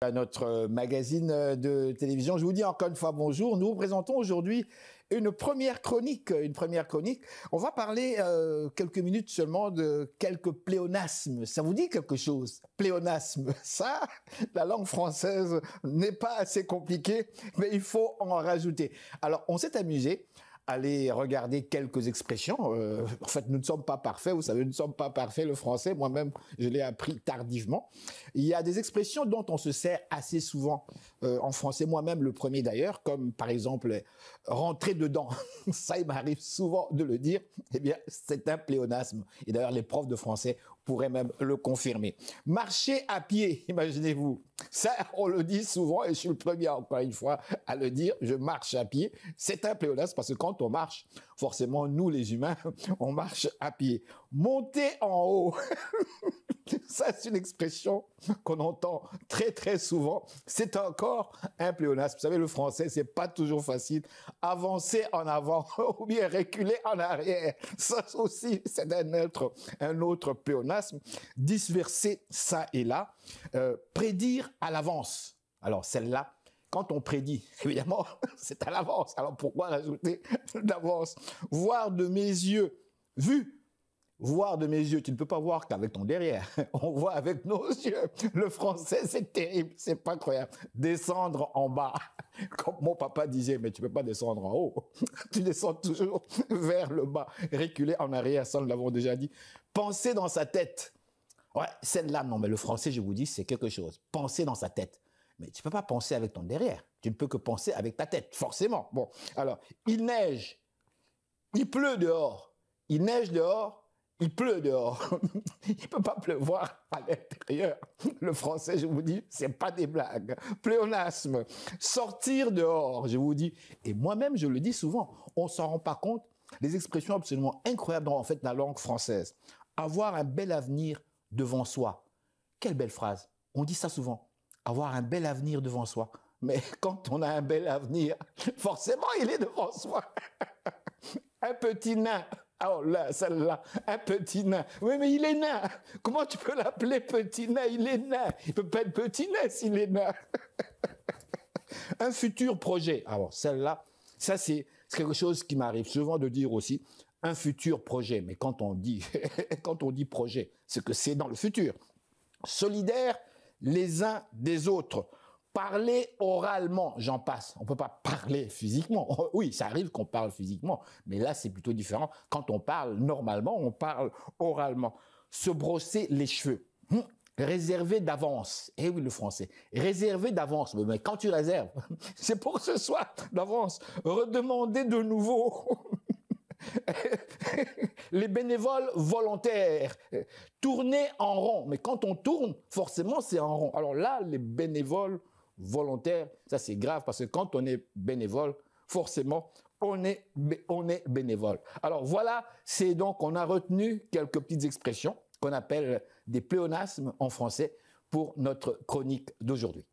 À notre magazine de télévision. Je vous dis encore une fois bonjour. Nous vous présentons aujourd'hui une première chronique. On va parler quelques minutes seulement de quelques pléonasmes. Ça vous dit quelque chose? Pléonasme. Ça, la langue française n'est pas assez compliquée, mais il faut en rajouter. Alors, on s'est amusé. Allez regarder quelques expressions. En fait, nous ne sommes pas parfaits. Vous savez, nous ne sommes pas parfaits. Le français, moi-même, je l'ai appris tardivement. Il y a des expressions dont on se sert assez souvent en français. Moi-même, le premier d'ailleurs, comme par exemple « rentrer dedans ». Ça, il m'arrive souvent de le dire. Eh bien, c'est un pléonasme. Et d'ailleurs, les profs de français pourraient même le confirmer. Marcher à pied, imaginez-vous. Ça, on le dit souvent, et je suis le premier, encore une fois, à le dire. Je marche à pied. C'est un pléonasme parce que quand on marche, forcément, nous, les humains, on marche à pied. Monter en haut. Ça, c'est une expression qu'on entend très, très souvent. C'est encore un pléonasme. Vous savez, le français, c'est pas toujours facile. Avancer en avant ou bien reculer en arrière. Ça aussi, c'est un autre pléonasme. Disverser ça et là. Prédire à l'avance. Alors, celle-là, quand on prédit, évidemment, c'est à l'avance. Alors, pourquoi rajouter d'avance? Voir de mes yeux, vu. Voir de mes yeux, tu ne peux pas voir qu'avec ton derrière. On voit avec nos yeux. Le français, c'est terrible, c'est pas croyable. Descendre en bas. Comme mon papa disait, mais tu peux pas descendre en haut. Tu descends toujours vers le bas. Reculer en arrière, ça nous l'avons déjà dit. Penser dans sa tête. Ouais, celle-là, non, mais le français, je vous dis, c'est quelque chose. Penser dans sa tête. Mais tu peux pas penser avec ton derrière. Tu ne peux que penser avec ta tête, forcément. Bon, alors, il neige. Il pleut dehors. Il neige dehors. Il pleut dehors. Il ne peut pas pleuvoir à l'intérieur. Le français, je vous dis, c'est pas des blagues. Pléonasme. Sortir dehors, je vous dis. Et moi-même, je le dis souvent. On ne s'en rend pas compte. Les expressions absolument incroyables dans en fait, la langue française. Avoir un bel avenir devant soi. Quelle belle phrase. On dit ça souvent. Avoir un bel avenir devant soi. Mais quand on a un bel avenir, forcément, il est devant soi. Un petit nain. Oh là, celle-là, un petit nain. Oui, mais il est nain. Comment tu peux l'appeler petit nain? Il est nain. Il ne peut pas être petit nain s'il est nain. Un futur projet. Alors, celle-là, ça, c'est quelque chose qui m'arrive souvent de dire aussi. Un futur projet. Mais quand on dit, quand on dit projet, c'est que c'est dans le futur. Solidaires les uns des autres. Parler oralement, j'en passe. On ne peut pas parler physiquement. Oui, ça arrive qu'on parle physiquement, mais là, c'est plutôt différent. Quand on parle normalement, on parle oralement. Se brosser les cheveux. Réserver d'avance. Eh oui, le français. Réserver d'avance. Mais quand tu réserves, c'est pour ce soir d'avance. Redemander de nouveau. Les bénévoles volontaires, tourner en rond. Mais quand on tourne, forcément, c'est en rond. Alors là, les bénévoles volontaires, ça c'est grave parce que quand on est bénévole, forcément, on est bénévole. Alors voilà, c'est donc, on a retenu quelques petites expressions qu'on appelle des pléonasmes en français pour notre chronique d'aujourd'hui.